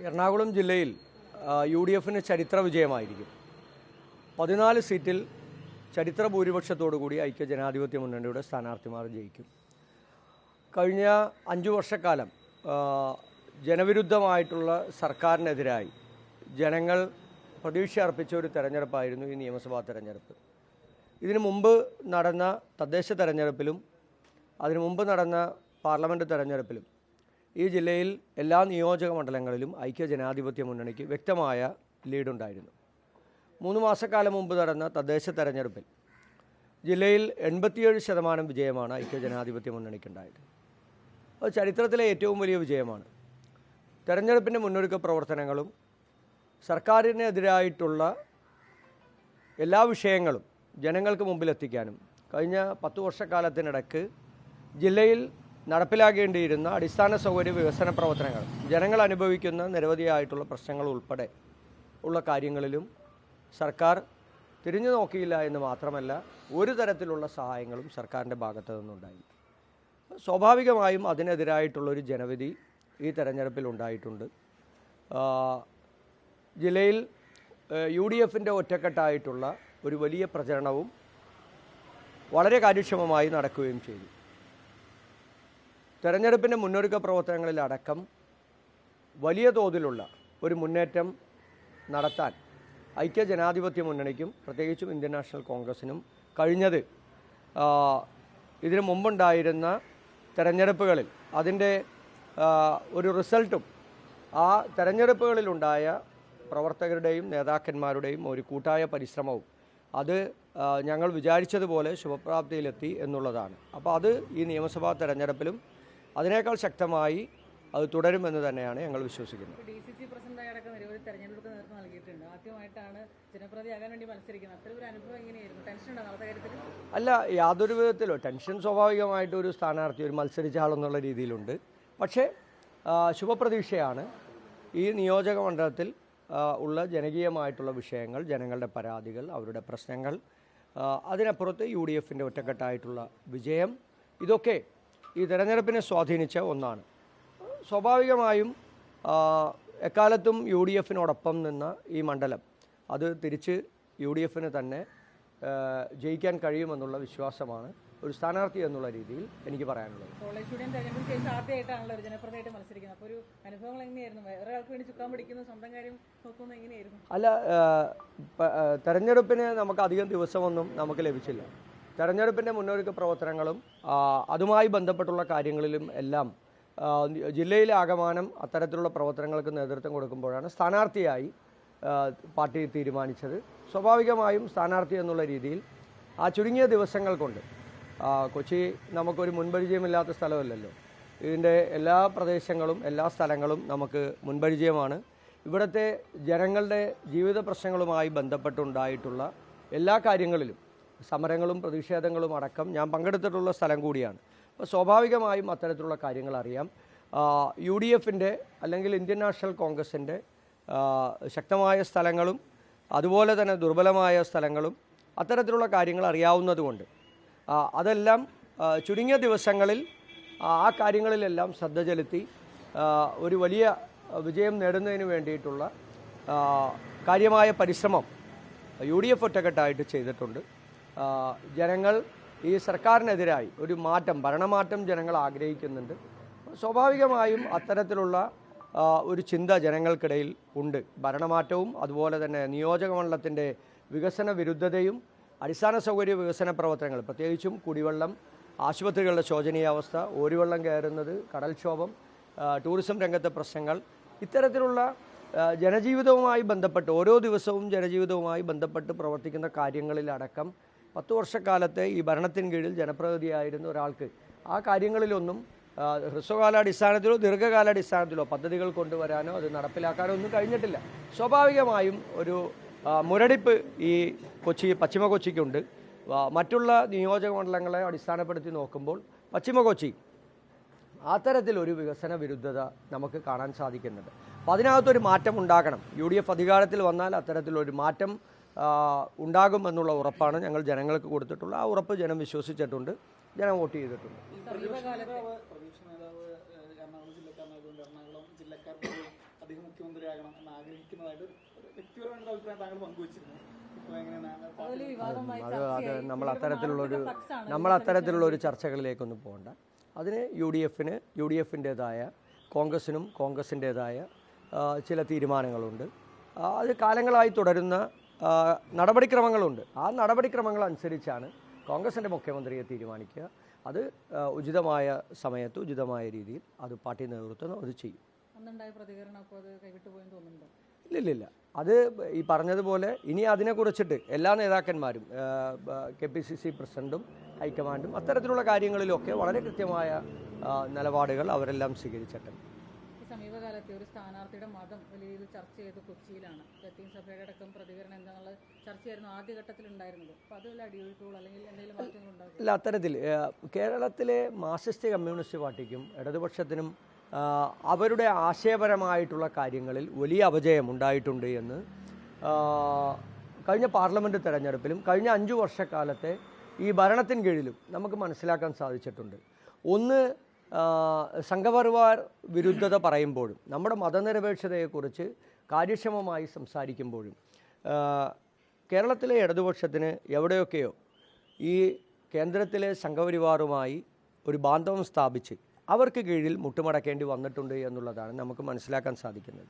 എറണാകുളം ജില്ലയിൽ UDFന് ചരിത്ര വിജയമായിരിക്കും. 14 സീറ്റിൽ ചരിത്ര ഭൂരിപക്ഷത്തോടുകൂടി ഐക്യജനാധിപത്യ മുന്നണിയുടെ സ്ഥാനാർത്ഥിമാർ ജയിക്കും. കഴിഞ്ഞ 5 വർഷക്കാലം ജനവിരുദ്ധമായിട്ടുള്ള സർക്കാരിനെതിരായി ജനങ്ങൾ പ്രതീക്ഷ അർപ്പിച്ച ഒരു തെരഞ്ഞെടുപ്പായിരുന്നു ഈ നിയമസഭാ തെരഞ്ഞെടുപ്പ്. ഇതിനു മുമ്പ് നടന്ന തദ്ദേശ തെരഞ്ഞെടുപ്പിലും അതിനു മുമ്പ് നടന്ന പാർലമെൻറ്റ് തെരഞ്ഞെടുപ്പിലും ഈ ജില്ലയിൽ എല്ലാ നിയോജക മണ്ഡലങ്ങളിലും ഐക്യജനാധിപത്യ മുന്നണിക്ക് വ്യക്തമായ ലീഡുണ്ടായിരുന്നു. 3 മാസക്കാലം മുമ്പ് നടന്ന തദ്ദേശ തെരഞ്ഞെടുപ്പിൽ ജില്ലയിൽ 87% വിജയമാണ് ഐക്യജനാധിപത്യ മുന്നണിക്കുണ്ടായത്. അത് ചരിത്രത്തിലെ ഏറ്റവും വലിയ വിജയമാണ്. തെരഞ്ഞെടുപ്പിൻ്റെ മുന്നൊരുക്ക പ്രവർത്തനങ്ങളും സർക്കാരിനെതിരായിട്ടുള്ള എല്ലാ വിഷയങ്ങളും ജനങ്ങൾക്ക് മുമ്പിലെത്തിക്കാനും കഴിഞ്ഞ 10 വർഷക്കാലത്തിനിടയ്ക്ക് ജില്ലയിൽ നടപ്പിലാക്കേണ്ടിയിരുന്ന അടിസ്ഥാന സൗകര്യ വികസന പ്രവർത്തനങ്ങൾ, ജനങ്ങൾ അനുഭവിക്കുന്ന നിരവധിയായിട്ടുള്ള പ്രശ്നങ്ങൾ ഉൾപ്പെടെ ഉള്ള കാര്യങ്ങളിലും സർക്കാർ തിരിഞ്ഞു നോക്കിയില്ല എന്ന് മാത്രമല്ല ഒരു തരത്തിലുള്ള സഹായങ്ങളും സർക്കാരിൻ്റെ ഭാഗത്തു നിന്നുണ്ടായി. സ്വാഭാവികമായും അതിനെതിരായിട്ടുള്ളൊരു ജനവിധി ഈ തെരഞ്ഞെടുപ്പിൽ ഉണ്ടായിട്ടുണ്ട്. ജില്ലയിൽ UDFൻ്റെ ഒറ്റക്കെട്ടായിട്ടുള്ള ഒരു വലിയ പ്രചരണവും വളരെ കാര്യക്ഷമമായി നടക്കുകയും ചെയ്തു. തെരഞ്ഞെടുപ്പിൻ്റെ മുന്നൊരുക്ക പ്രവർത്തനങ്ങളിലടക്കം വലിയ തോതിലുള്ള ഒരു മുന്നേറ്റം നടത്താൻ ഐക്യജനാധിപത്യ മുന്നണിക്കും പ്രത്യേകിച്ചും ഇന്ത്യൻ നാഷണൽ കോൺഗ്രസിനും കഴിഞ്ഞത് ഇതിനു മുമ്പുണ്ടായിരുന്ന തെരഞ്ഞെടുപ്പുകളിൽ അതിൻ്റെ ഒരു റിസൾട്ടും ആ തെരഞ്ഞെടുപ്പുകളിലുണ്ടായ പ്രവർത്തകരുടെയും നേതാക്കന്മാരുടെയും ഒരു കൂട്ടായ പരിശ്രമവും അത് ഞങ്ങൾ വിചാരിച്ചതുപോലെ ശുഭപ്രാപ്തിയിലെത്തി എന്നുള്ളതാണ്. അപ്പോൾ അത് ഈ നിയമസഭാ തെരഞ്ഞെടുപ്പിലും അതിനേക്കാൾ ശക്തമായി അത് തുടരുമെന്ന് തന്നെയാണ് ഞങ്ങൾ വിശ്വസിക്കുന്നത്. DCC പ്രസിഡന്റായി അടക്കം നിരവധി തെരഞ്ഞെടുപ്പ് നേതൃത്വം നൽകിയിട്ടുണ്ട്. ആദ്യമായിട്ടാണ് ജനപ്രതിയാകാൻ വേണ്ടി മത്സരിക്കുന്നത്. അത്തരം ഒരു അനുഭവം എങ്ങനെയായിരുന്നു? ടെൻഷൻ ഉണ്ടോ നാളത്തെ കാര്യത്തിൽ? അല്ല, യാതൊരു വിധത്തിലോ ടെൻഷൻ സ്വാഭാവികമായിട്ട് ഒരു സ്ഥാനാർത്ഥി ഒരു മത്സരിച്ച ആളെന്നുള്ള രീതിയിലുണ്ട്. പക്ഷേ ശുഭപ്രതീക്ഷയാണ്. ഈ നിയോജക മണ്ഡലത്തിൽ ഉള്ള ജനകീയമായിട്ടുള്ള വിഷയങ്ങൾ, ജനങ്ങളുടെ പരാതികൾ, അവരുടെ പ്രശ്നങ്ങൾ, അതിനപ്പുറത്ത് UDFൻ്റെ ഒറ്റക്കെട്ടായിട്ടുള്ള വിജയം, ഇതൊക്കെ ഈ തെരഞ്ഞെടുപ്പിനെ സ്വാധീനിച്ച ഒന്നാണ്. സ്വാഭാവികമായും എക്കാലത്തും UDFനോടൊപ്പം നിന്ന ഈ മണ്ഡലം അത് തിരിച്ച് UDFന് തന്നെ ജയിക്കാൻ കഴിയുമെന്നുള്ള വിശ്വാസമാണ് ഒരു സ്ഥാനാർത്ഥി എന്നുള്ള രീതിയിൽ എനിക്ക് പറയാനുള്ളത്. കോളേജ് സ്റ്റുഡന്റ് തെരഞ്ഞെടുപ്പിന് ശേഷം ആദ്യമായിട്ടാണല്ലോ ഒരു ജനപ്രതിയായിട്ട് മത്സരിക്കുന്നത്. അപ്പോൾ ഒരു അനുഭവങ്ങൾ എങ്ങനെയായിരുന്നു? വേറെ ആൾക്ക് വേണ്ടി ചുക്കാൻ പിടിക്കുന്ന സ്വന്തം കാര്യം നോക്കുന്നത് എങ്ങനെയായിരുന്നു? അല്ല, തെരഞ്ഞെടുപ്പിന് നമുക്ക് അധികം ദിവസമൊന്നും നമുക്ക് ലഭിച്ചില്ല. തെരഞ്ഞെടുപ്പിൻ്റെ മുന്നൊരുക്ക പ്രവർത്തനങ്ങളും അതുമായി ബന്ധപ്പെട്ടുള്ള കാര്യങ്ങളിലും എല്ലാം ജില്ലയിലെ ആകമാനം അത്തരത്തിലുള്ള പ്രവർത്തനങ്ങൾക്ക് നേതൃത്വം കൊടുക്കുമ്പോഴാണ് സ്ഥാനാർത്ഥിയായി പാർട്ടി തീരുമാനിച്ചത്. സ്വാഭാവികമായും സ്ഥാനാർത്ഥി എന്നുള്ള രീതിയിൽ ആ ചുരുങ്ങിയ ദിവസങ്ങൾ കൊണ്ട് കൊച്ചി നമുക്കൊരു മുൻപരിചയമില്ലാത്ത സ്ഥലമല്ലല്ലോ. ഇതിൻ്റെ എല്ലാ പ്രദേശങ്ങളും എല്ലാ സ്ഥലങ്ങളും നമുക്ക് മുൻപരിചയമാണ്. ഇവിടുത്തെ ജനങ്ങളുടെ ജീവിത പ്രശ്നങ്ങളുമായി ബന്ധപ്പെട്ടുണ്ടായിട്ടുള്ള എല്ലാ കാര്യങ്ങളിലും സമരങ്ങളും പ്രതിഷേധങ്ങളും അടക്കം ഞാൻ പങ്കെടുത്തിട്ടുള്ള സ്ഥലം കൂടിയാണ്. അപ്പോൾ സ്വാഭാവികമായും അത്തരത്തിലുള്ള കാര്യങ്ങൾ അറിയാം. UDFൻ്റെ അല്ലെങ്കിൽ ഇന്ത്യൻ നാഷണൽ കോൺഗ്രസിൻ്റെ ശക്തമായ സ്ഥലങ്ങളും അതുപോലെ തന്നെ ദുർബലമായ സ്ഥലങ്ങളും അത്തരത്തിലുള്ള കാര്യങ്ങൾ അറിയാവുന്നതുകൊണ്ട് അതെല്ലാം ചുരുങ്ങിയ ദിവസങ്ങളിൽ ആ കാര്യങ്ങളിലെല്ലാം ശ്രദ്ധ ചെലുത്തി ഒരു വലിയ വിജയം നേടുന്നതിന് വേണ്ടിയിട്ടുള്ള കാര്യമായ പരിശ്രമം UDF ഒറ്റക്കെട്ടായിട്ട് ചെയ്തിട്ടുണ്ട്. ജനങ്ങൾ ഈ സർക്കാരിനെതിരായി ഒരു മാറ്റം, ഭരണമാറ്റം ജനങ്ങൾ ആഗ്രഹിക്കുന്നുണ്ട്. സ്വാഭാവികമായും അത്തരത്തിലുള്ള ഒരു ചിന്ത ജനങ്ങൾക്കിടയിൽ ഉണ്ട്. ഭരണമാറ്റവും അതുപോലെ തന്നെ നിയോജകമണ്ഡലത്തിൻ്റെ വികസന വിരുദ്ധതയും അടിസ്ഥാന സൗകര്യ വികസന പ്രവർത്തനങ്ങൾ, പ്രത്യേകിച്ചും കുടിവെള്ളം, ആശുപത്രികളുടെ ശോചനീയാവസ്ഥ, ഓരിവെള്ളം കയറുന്നത്, കടൽക്ഷോഭം, ടൂറിസം രംഗത്തെ പ്രശ്നങ്ങൾ, ഇത്തരത്തിലുള്ള ജനജീവിതവുമായി ബന്ധപ്പെട്ട് ഓരോ ദിവസവും ജനജീവിതവുമായി ബന്ധപ്പെട്ട് പ്രവർത്തിക്കുന്ന കാര്യങ്ങളിലടക്കം 10 വർഷക്കാലത്തെ ഈ ഭരണത്തിന് കീഴിൽ ജനപ്രതിനിധിയായിരുന്ന ഒരാൾക്ക് ആ കാര്യങ്ങളിലൊന്നും ഹ്രസ്വകാലാടിസ്ഥാനത്തിലോ ദീർഘകാലാടിസ്ഥാനത്തിലോ പദ്ധതികൾ കൊണ്ടുവരാനോ അത് നടപ്പിലാക്കാനോ ഒന്നും കഴിഞ്ഞിട്ടില്ല. സ്വാഭാവികമായും ഒരു മുരടിപ്പ് ഈ പശ്ചിമ കൊച്ചിക്കുണ്ട്. മറ്റുള്ള നിയോജക മണ്ഡലങ്ങളെ അടിസ്ഥാനപ്പെടുത്തി നോക്കുമ്പോൾ പശ്ചിമ കൊച്ചി അത്തരത്തിലൊരു വികസന വിരുദ്ധത നമുക്ക് കാണാൻ സാധിക്കുന്നുണ്ട്. അപ്പോൾ അതിനകത്തൊരു മാറ്റം ഉണ്ടാകണം. UDF അധികാരത്തിൽ വന്നാൽ അത്തരത്തിലൊരു മാറ്റം ഉണ്ടാകുമെന്നുള്ള ഉറപ്പാണ് ഞങ്ങൾ ജനങ്ങൾക്ക് കൊടുത്തിട്ടുള്ള. ആ ഉറപ്പ് ജനം വിശ്വസിച്ചിട്ടുണ്ട്, ജനം വോട്ട് ചെയ്തിട്ടുണ്ട്. എറണാകുളം ജില്ലക്കാരനായതുകൊണ്ട് എറണാകുളം ജില്ലക്കാർക്ക് അദ്ദേഹം മുഖ്യമന്ത്രി മുഖ്യമന്ത്രിയാകണം എന്ന് ആഗ്രഹിക്കുന്നതായിട്ട് ഒരു വ്യക്തിപരമായിട്ട് അഭിപ്രായം താങ്കൾ പങ്കുവച്ചിരുന്നു. ഇപ്പോൾ എങ്ങനെയാണ് അതൊരു വിവാദമായി അത് ചർച്ചയായി. നമ്മൾ ഇതിലൊരു അത്തരത്തിലുള്ളൊരു മാർക്കറ്റ് ഫ്ലക്സ് ആണ്. നമ്മൾ അത്തരത്തിലുള്ള ഒരു ചർച്ചകളിലേക്കൊന്നും പോകണ്ട. അതിന് യു ഡി എഫിൻ്റേതായ കോൺഗ്രസിൻ്റേതായ ചില തീരുമാനങ്ങളുണ്ട്. അത് കാലങ്ങളായി തുടരുന്ന നടപടിക്രമങ്ങളുണ്ട്. ആ നടപടിക്രമങ്ങൾ അനുസരിച്ചാണ് കോൺഗ്രസിൻ്റെ മുഖ്യമന്ത്രിയെ തീരുമാനിക്കുക. അത് ഉചിതമായ സമയത്ത് ഉചിതമായ രീതിയിൽ അത് പാർട്ടി നേതൃത്വം അത് ചെയ്യും. അന്നുണ്ടായ പ്രതികരണം അപ്പോൾ അത് കൈവിട്ടു പോയെന്ന് തോന്നുന്നുണ്ടോ? ഇല്ലില്ല, അത് ഈ പറഞ്ഞതുപോലെ ഇനി അതിനെക്കുറിച്ചിട്ട് എല്ലാ നേതാക്കന്മാരും KPCC പ്രസിഡൻറ്റും ഹൈക്കമാൻഡും അത്തരത്തിലുള്ള കാര്യങ്ങളിലൊക്കെ വളരെ കൃത്യമായ നിലപാടുകൾ അവരെല്ലാം സ്വീകരിച്ചിട്ടുണ്ട്. ഈ സമീപകാലത്തെ ഒരു സ്ഥാനാർത്ഥിയുടെ മതം വലിയ രീതിയിൽ ചർച്ച ചെയ്ത് കൊച്ചിയിലാണ്. ലത്തീൻ സഭയുടെ അടക്കം പ്രതികരണം എന്താണെന്നുള്ള ചർച്ചയായിരുന്നു ആദ്യഘട്ടത്തിൽ ഉണ്ടായിരുന്നത്. അപ്പോൾ അത് വല്ല അടിയൊഴുക്കുകൾ അല്ലെങ്കിൽ എന്തെങ്കിലും മാറ്റങ്ങൾ ഉണ്ടാകും? അല്ല, അത്തരത്തിൽ കേരളത്തിലെ മാർക്സിസ്റ്റ് കമ്മ്യൂണിസ്റ്റ് പാർട്ടിക്കും ഇടതുപക്ഷത്തിനും അവരുടെ ആശയപരമായിട്ടുള്ള കാര്യങ്ങളിൽ വലിയ അപജയം ഉണ്ടായിട്ടുണ്ട് എന്ന് കഴിഞ്ഞ പാർലമെൻറ്റ് തെരഞ്ഞെടുപ്പിലും കഴിഞ്ഞ 5 വർഷക്കാലത്തെ ഈ ഭരണത്തിന് കീഴിലും നമുക്ക് മനസ്സിലാക്കാൻ സാധിച്ചിട്ടുണ്ട്. ഒന്ന്, സംഘപരിവാർ വിരുദ്ധത പറയുമ്പോഴും നമ്മുടെ മതനിരപേക്ഷതയെക്കുറിച്ച് കാര്യക്ഷമമായി സംസാരിക്കുമ്പോഴും കേരളത്തിലെ ഇടതുപക്ഷത്തിന് എവിടെയൊക്കെയോ ഈ കേന്ദ്രത്തിലെ സംഘപരിവാറുമായി ഒരു ബാന്ധവം സ്ഥാപിച്ച് അവർക്ക് കീഴിൽ മുട്ടുമടക്കേണ്ടി വന്നിട്ടുണ്ട് എന്നുള്ളതാണ് നമുക്ക് മനസ്സിലാക്കാൻ സാധിക്കുന്നത്.